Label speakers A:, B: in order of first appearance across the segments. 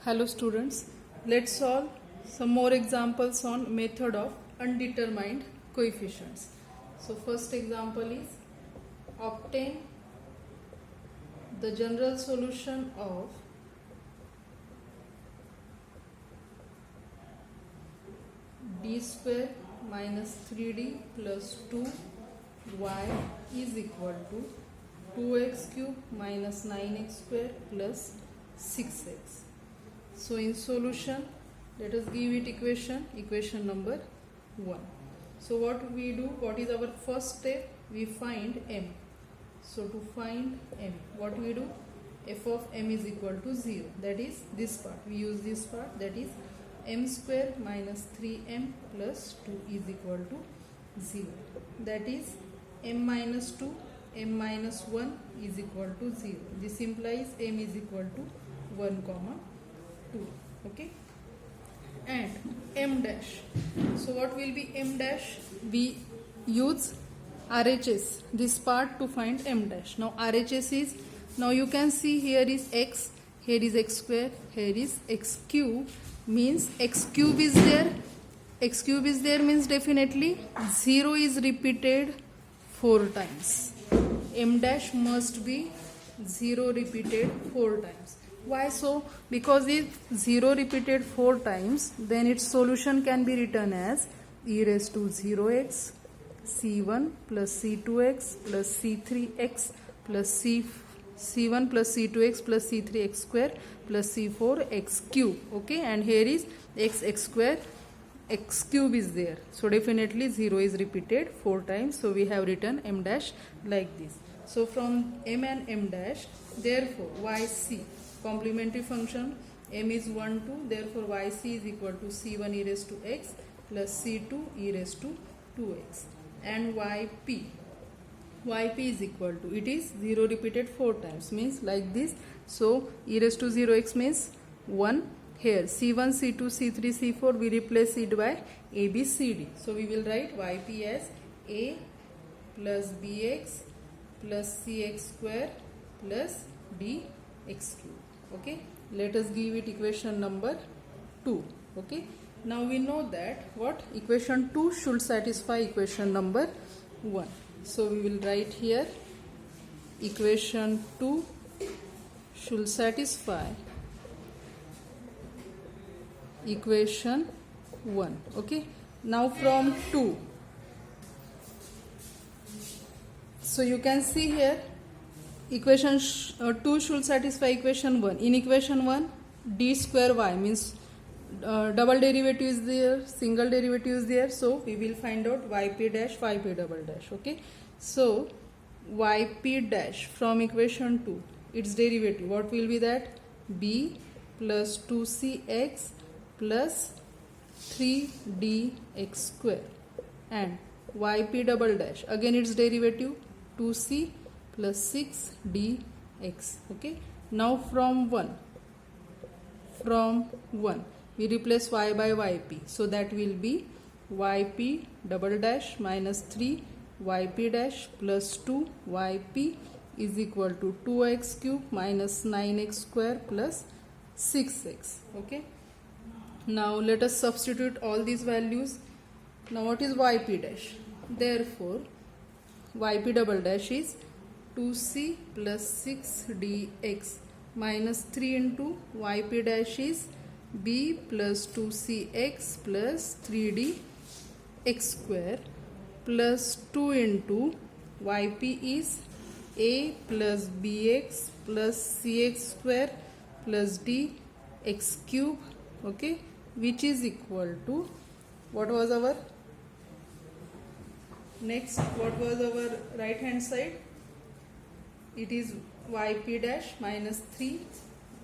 A: Hello students, let's solve some more examples on method of undetermined coefficients. So first example is obtain the general solution of d square minus 3d plus 2y is equal to 2x cube minus 9x square plus 6x. So in solution, let us give it equation number 1. So what we do, what is our first step? We find m. So to find m, what we do? F of m is equal to 0. That is this part. We use this part, that is m square minus 3m plus 2 is equal to 0. That is m minus 2, m minus 1 is equal to 0. This implies m is equal to 1 comma 2. Okay, and m dash. So what will be m dash? We use RHS, this part, to find m dash. Now RHS is, now you can see here is x, here is x square, here is x cube, means x cube is there. X cube is there means definitely 0 is repeated 4 times. M dash must be 0 repeated 4 times. Why so? Because if 0 repeated 4 times, then its solution can be written as e raised to 0x c1 plus c2x plus c3x plus c1 plus c2x plus c3x square plus c4x cube. Okay, and here is x square, x cube is there. So definitely 0 is repeated 4 times. So we have written m dash like this. So from m and m dash, therefore yc, complementary function, m is 1, 2, therefore yc is equal to c1 e raised to x plus c2 e raised to 2x, and yp is equal to, it is 0 repeated 4 times, means like this. So e raised to 0x means 1. Here c1, c2, c3, c4, we replace it by a, b, c, d. So we will write yp as a plus bx plus cx square plus dx cube. Okay, let us give it equation number 2. Okay, now we know that what equation 2 should satisfy equation number 1. So we will write here equation 2 should satisfy equation 1. Okay, now from 2, so you can see here equation 2 should satisfy equation 1. In equation 1, d square y means double derivative is there, single derivative is there. So we will find out yp dash, yp double dash. Okay, so yp dash from equation 2, its derivative, what will be that? b plus 2cx plus 3dx square, and yp double dash, again its derivative 2c plus 6dx. Okay, now from 1 we replace y by yp, so that will be yp double dash minus 3 yp dash plus 2 yp is equal to 2x cube minus 9x square plus 6x. Okay, now let us substitute all these values. Now what is yp dash? Therefore yp double dash is 2c plus 6dx minus 3 into yp dash is b plus 2cx plus 3dx square plus 2 into yp is a plus bx plus cx square plus dx cube. Okay, which is equal to, what was our next, what was our right hand side? It is yp dash minus 3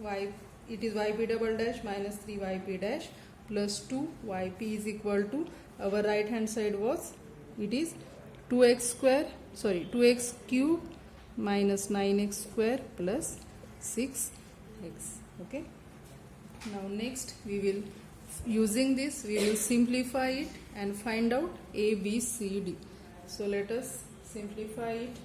A: y, it is yp double dash minus 3 yp dash plus 2 yp is equal to, our right hand side was, it is 2x cube minus 9x square plus 6x. Okay, now next we will, using this we will simplify it and find out a, b, c, d. So let us simplify it.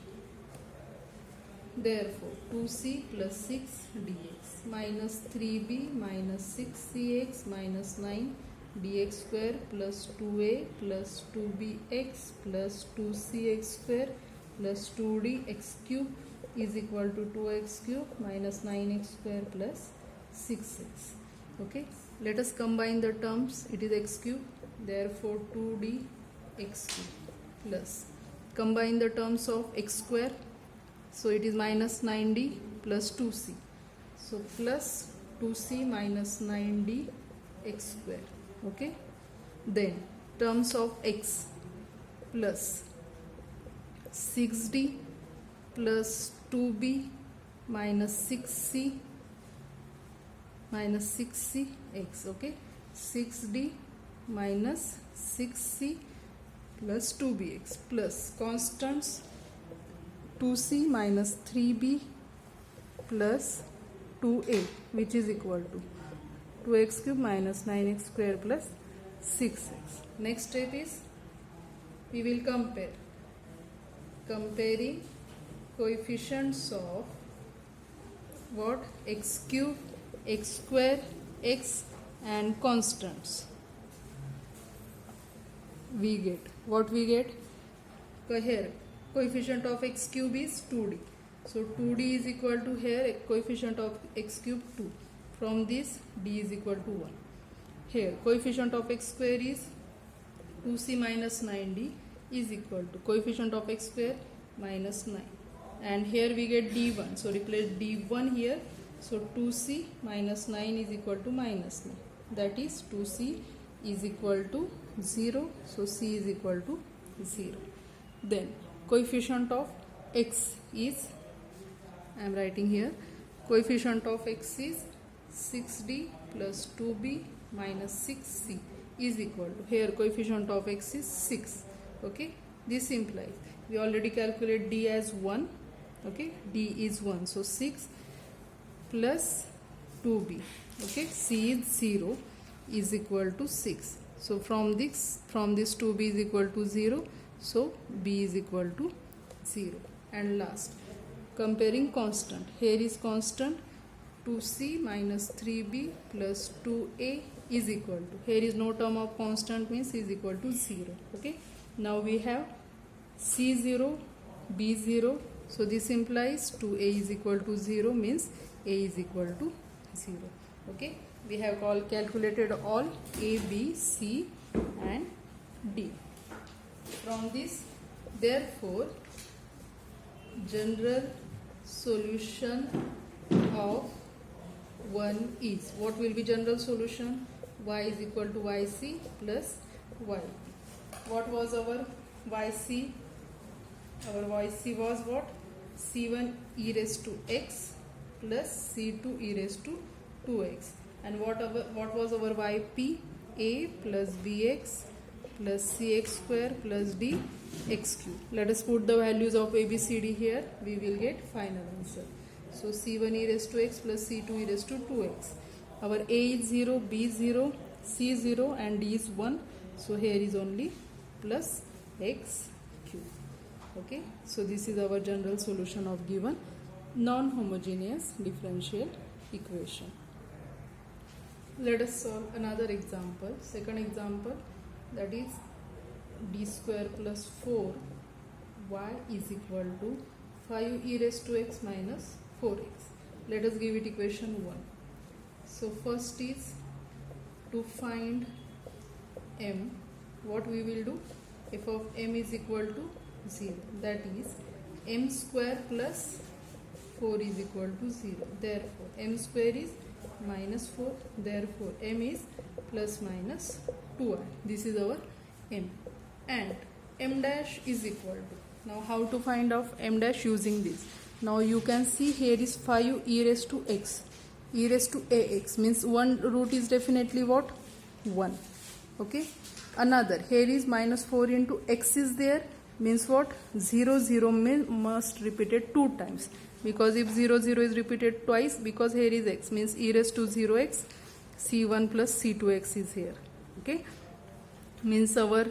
A: Therefore 2c plus 6 dx minus 3b minus 6cx minus 9 dx square plus 2a plus 2bx plus 2cx square plus 2d x cube is equal to 2x cube minus 9x square plus 6x. Okay, let us combine the terms. It is x cube, therefore 2d x cube plus combine the terms of x square, so it is minus 9d plus 2c, so plus 2c minus 9d x square. Okay, then terms of x plus 6d plus 2b minus 6c minus 6c x. Okay, 6d minus 6c plus 2bx plus constants 2c minus 3b plus 2a, which is equal to 2x cube minus 9x square plus 6x. Next step is we will comparing coefficients of what? X cube, x square, x and constants. We get what we get here. Coefficient of x cube is 2d, so 2d is equal to here coefficient of x cube 2. From this d is equal to 1. Here coefficient of x square is 2c minus 9d is equal to coefficient of x square minus 9, and here we get d1, so replace d1 here, so 2c minus 9 is equal to minus 9, that is 2c is equal to 0, so c is equal to 0. Then coefficient of x is, I am writing here, coefficient of x is 6d plus 2b minus 6c is equal to, here coefficient of x is 6. Okay, this implies we already calculate d as 1. Okay, d is 1, so 6 plus 2b, okay, c is 0 is equal to 6. So from this 2b is equal to 0, so b is equal to 0. And last, comparing constant, here is constant 2c minus 3b plus 2a is equal to, here is no term of constant, means is equal to 0. Okay, now we have c0, b0, so this implies 2a is equal to 0, means a is equal to 0. Okay, we have calculated all a, b, c and d. From this, therefore, general solution of 1 is, what will be general solution? Y is equal to yc plus yp. What was our yc? Our yc was what? c1 e raised to x plus c2 e raised to 2x. And what was our yp? A plus bx plus cx square plus d x cube. Let us put the values of a, b, c, d here. We will get final answer. So c1 e raised to x plus c2 e raised to 2x. Our a is 0, b is 0, c is 0 and d is 1. So here is only plus x cube. Okay, so this is our general solution of given non-homogeneous differential equation. Let us solve another example. Second example, that is d square plus 4 y is equal to 5 e raised to x minus 4x. Let us give it equation 1. So first is to find m. What we will do? F of m is equal to 0. That is m square plus 4 is equal to 0. Therefore m square is minus 4. Therefore m is plus minus 2i. This is our m. And m dash is equal to. Now how to find out m dash using this? Now you can see here is 5 e raised to x. E raised to ax means one root is definitely what? 1. Okay. Another, here is minus 4 into x is there, means what? 0 0 must repeated 2 times, because if 0 0 is repeated twice, because here is x, means e raised to 0x, c1 plus c2x is here. Okay, means our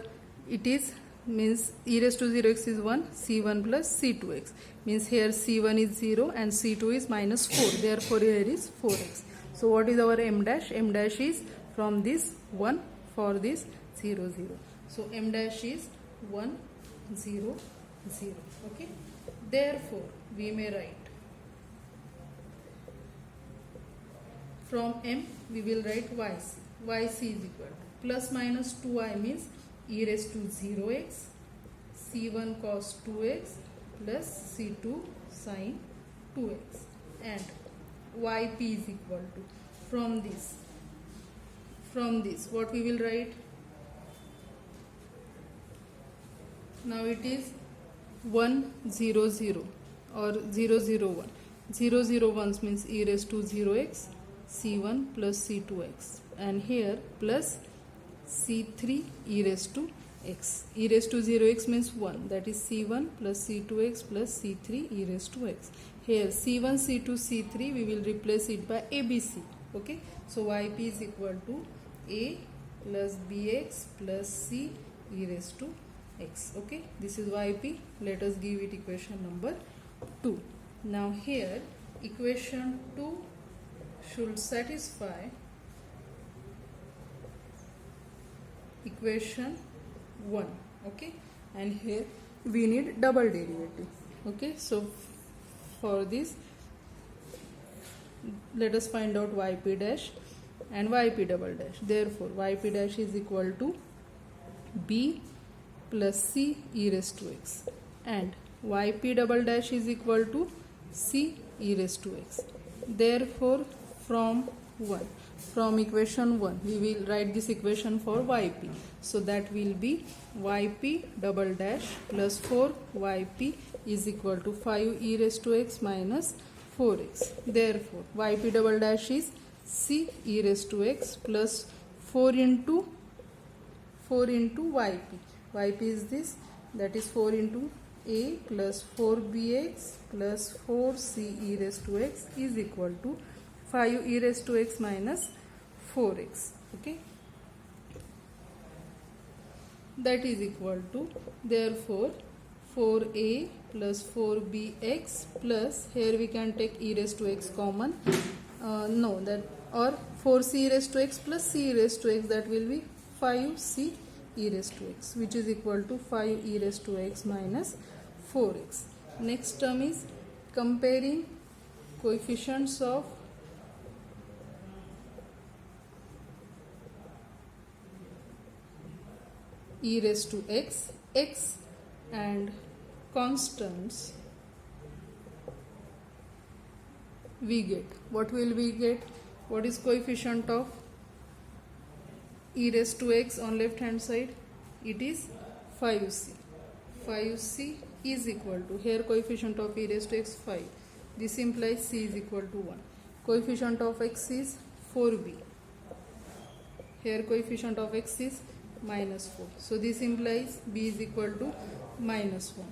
A: it is means e raised to 0x is 1, c1 plus c2x means here c1 is 0 and c2 is minus 4, therefore here is 4x. So what is our m dash? M dash is from this 1 for this 0 0. So m dash is 1 0 0. Okay, therefore we may write from m we will write yc. Yc is equal to plus minus 2i means e raised to 0x c1 cos 2x plus c2 sin 2x, and yp is equal to from this what we will write? Now it is 1 0 0 or 0 0 1. 0 0 1 means e raised to 0x c1 plus c2x, and here plus c3 e raised to x. E raised to 0x means 1, that is c1 plus c2x plus c3 e raised to x. Here c1 c2 c3 we will replace it by abc. Okay, so yp is equal to a plus bx plus c e raised to x. Okay, this is yp. Let us give it equation number 2. Now here equation 2 should satisfy equation 1. Okay, and here we need double derivative. Okay, so for this let us find out yp dash and yp double dash. Therefore yp dash is equal to b plus c e raised to x, and yp double dash is equal to c e raised to x. Therefore from equation 1 we will write this equation for yp, so that will be yp double dash plus 4yp is equal to 5 e raised to x minus 4x. Therefore yp double dash is c e raised to x plus 4 into yp. Yp is this, that is 4 into a plus 4bx plus 4c e raised to x is equal to 5 e raised to x minus 4x. Okay, that is equal to, therefore 4a plus 4bx plus, here we can take e raised to x common, no, that, or 4c e raised to x plus c e raised to x, that will be 5c e raised to x, which is equal to 5 e raised to x minus 4x. Next term is comparing coefficients of e raised to x and constants. We get, what will we get? What is coefficient of e raised to x on left hand side? It is 5c. 5c is equal to, here coefficient of e raised to x 5, this implies c is equal to 1. Coefficient of x is 4b, here coefficient of x is minus 4, so this implies b is equal to minus 1.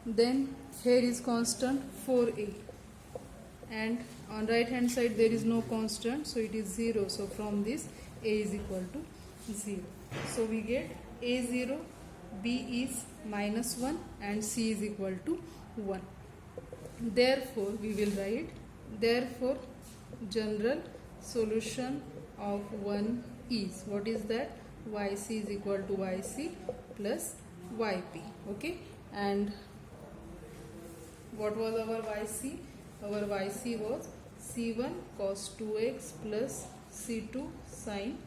A: Then here is constant 4a, and on right hand side there is no constant, so it is 0, so from this a is equal to 0. So we get a 0, b is minus 1 and c is equal to 1. Therefore we will write, therefore general solution of 1 is, what is that? Yc is equal to yc plus yp. Okay, and what was our yc? Our yc was c1 cos 2x plus c2 sin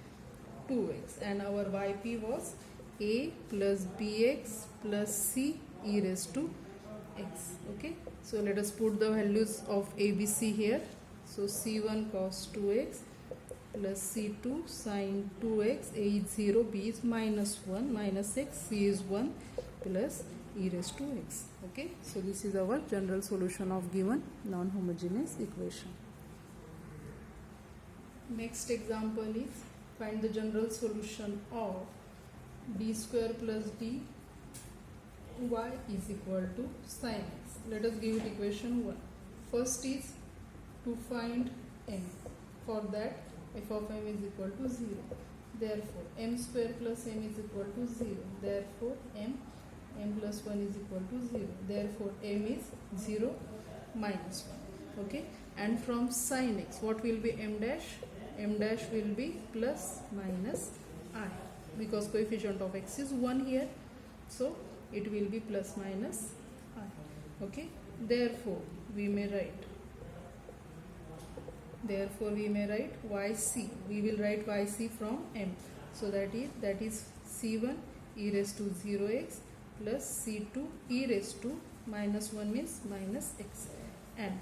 A: 2x, and our yp was a plus bx plus c e raised to x. Okay, so let us put the values of abc here. So c1 cos 2x plus c2 sin 2x, a is 0, b is minus 1, minus x, c is 1 plus e raised to x. Okay, so this is our general solution of given non-homogeneous equation. Next example is find the general solution of d square plus d y is equal to sin x. Let us give it equation 1. First is to find m. For that f of m is equal to 0. Therefore m square plus m is equal to 0. Therefore m m plus 1 is equal to 0. Therefore m is 0 minus 1. Okay, and from sin x what will be m dash? M dash will be plus minus I, because coefficient of x is 1 here, so it will be plus minus I. Okay, therefore we may write yc. We will write yc from m, so that is c1 e raised to 0x plus c2 e raised to minus 1 means minus x, and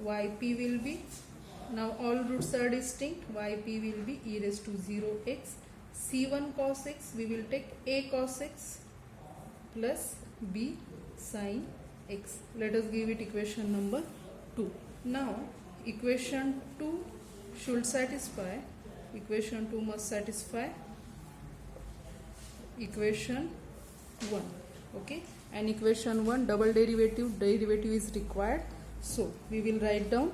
A: yp will be, now all roots are distinct, yp will be e raised to 0x. c1 cos x, we will take a cos x plus b sin x. Let us give it equation number 2. Now equation 2 should satisfy, equation 2 must satisfy equation 1. Okay, and equation 1 double derivative is required, so we will write down,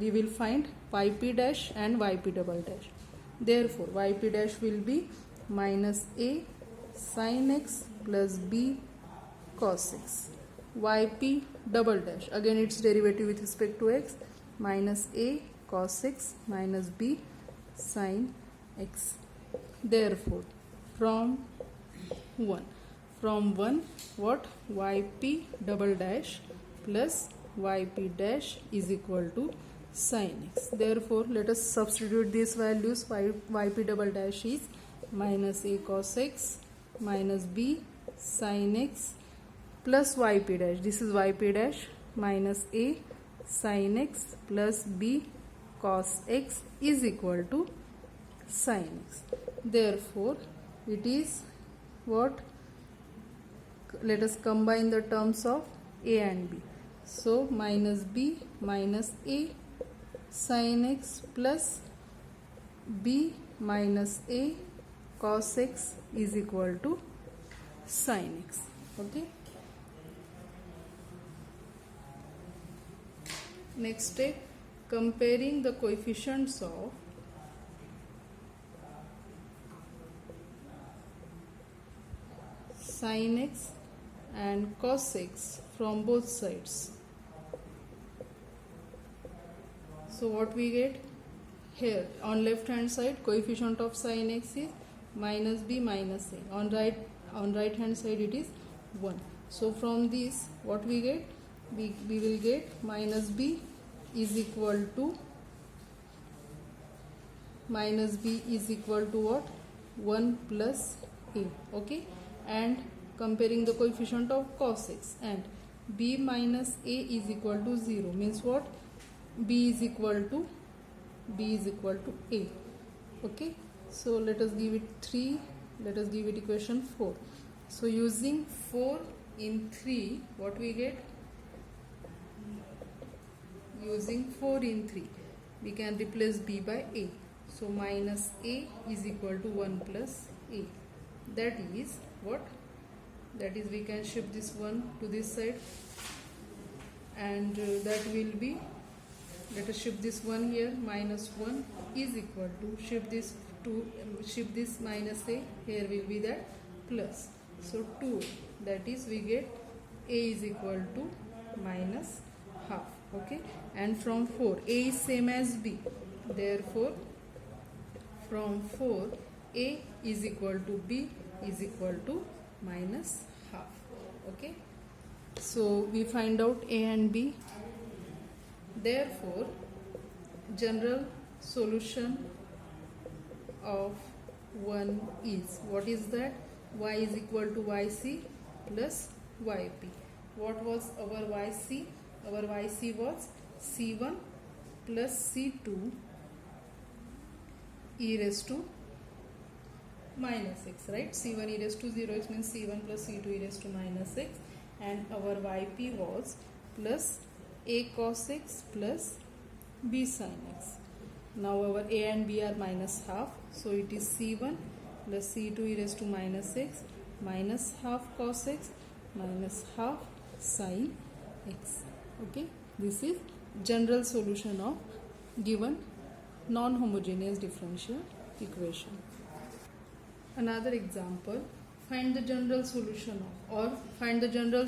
A: we will find yp dash and yp double dash. Therefore yp dash will be minus a sin x plus b cos x. Yp double dash, again its derivative with respect to x, minus a cos x minus b sin x. Therefore from 1 what? Yp double dash plus yp dash is equal to sin x. Therefore let us substitute these values. Yp double dash is minus a cos x minus b sin x plus yp dash, this is yp dash, minus a sin x plus b cos x is equal to sin x. Therefore it is what? Let us combine the terms of a and b. So minus b minus a sin x plus b minus a cos x is equal to sin x. Okay, next step, comparing the coefficients of sin x and cos x from both sides. So what we get here, on left hand side coefficient of sin x is minus b minus a, on right hand side it is 1. So from this what we get, we will get minus b is equal to what? 1 plus a. Okay, and comparing the coefficient of cos x, and b minus a is equal to 0 means what? b is equal to a. Okay, so let us give it 3, let us give it equation 4. So using 4 in 3, what we get? Using 4 in 3, we can replace b by a. So minus a is equal to 1 plus a. That is what? That is, we can shift this 1 to this side, and that will be, let us shift this 1 here, minus 1 is equal to, shift this minus a, here will be that plus. So 2, that is we get a is equal to minus half. Okay, and from 4 a is same as b, therefore from 4 a is equal to b is equal to minus half. Okay, so we find out a and b. Therefore general solution of 1 is, what is that? Y is equal to yc plus yp. What was our yc? Our yc was c1 plus c2 e raised to minus x, right? c1 e raised to 0x means c1 plus c2 e raised to minus x, and our yp was plus a cos x plus b sin x. Now our a and b are minus half, so it is c1 plus c2 e raised to minus x minus half cos x minus half sin x. Okay, this is general solution of given non-homogeneous differential equation. Another example, find the general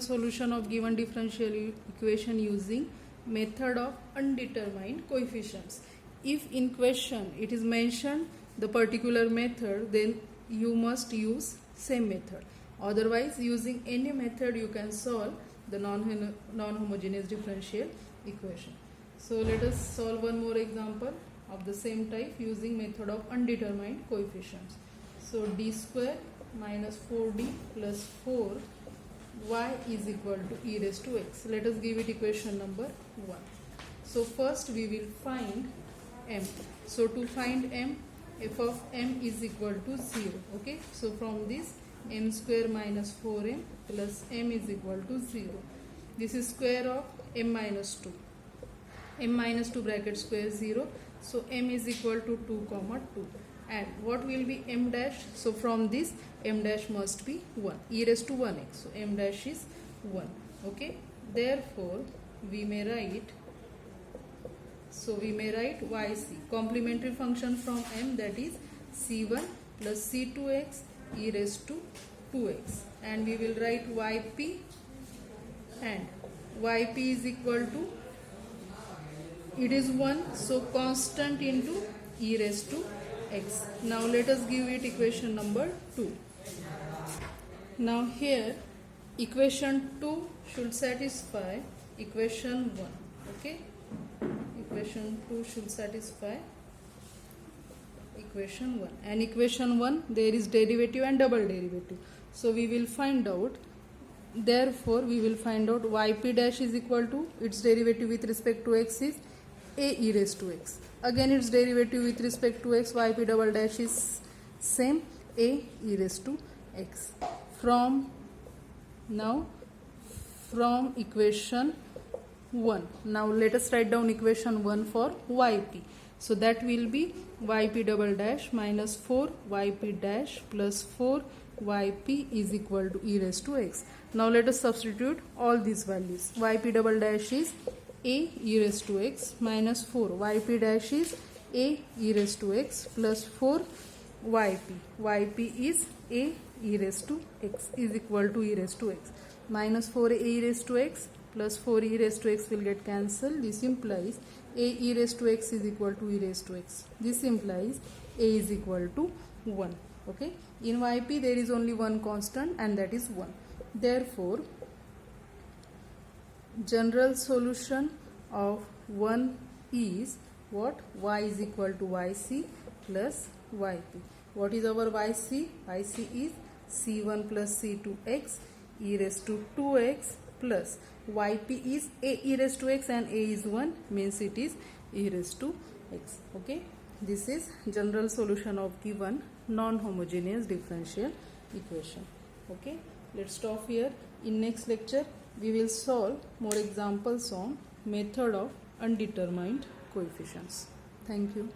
A: solution of given differential equation using method of undetermined coefficients. If in question it is mentioned the particular method, then you must use same method. Otherwise, using any method you can solve the non-homogeneous differential equation. So let us solve one more example of the same type using method of undetermined coefficients. So d square minus 4d plus 4y is equal to e raised to x. Let us give it equation number 1. So first we will find m. So to find m, f of m is equal to 0. Okay. So from this, m square minus 4m plus m is equal to 0. This is square of m minus 2. m minus 2 bracket square 0. So m is equal to 2 comma 2. And what will be m dash? So from this, m dash must be 1, e raised to 1x. So m dash is 1. Okay. Therefore, we may write yc, complementary function from m, that is c1 plus c2x e raised to 2x. And we will write yp, and yp is equal to, it is 1, so constant into e raised to x. Now let us give it equation number 2. Now here equation 2 should satisfy equation 1. Okay. Equation 2 should satisfy equation 1. And equation 1, there is derivative and double derivative. So we will find out, therefore we will find out yp dash is equal to, its derivative with respect to x is a e raised to x. Again its derivative with respect to x, yp double dash is same, a e raised to x. From equation 1. Now let us write down equation 1 for yp. So that will be yp double dash minus 4 yp dash plus 4 yp is equal to e raised to x. Now let us substitute all these values. Yp double dash is a e raised to x minus 4 yp dash is a e raised to x plus 4 yp is a e raised to x is equal to e raised to x. Minus 4 a e raised to x plus 4 e raised to x will get cancelled. This implies a e raised to x is equal to e raised to x. This implies a is equal to 1. Okay. In yp there is only one constant, and that is 1. Therefore, general solution of 1 is what? Y is equal to yc plus yp. What is our yc? Yc is c1 plus c2x e raised to 2x plus yp is a e raised to x, and a is 1, means it is e raised to x. Okay. This is general solution of given non-homogeneous differential equation. Okay. Let's stop here. In next lecture we will solve more examples on method of undetermined coefficients. Thank you.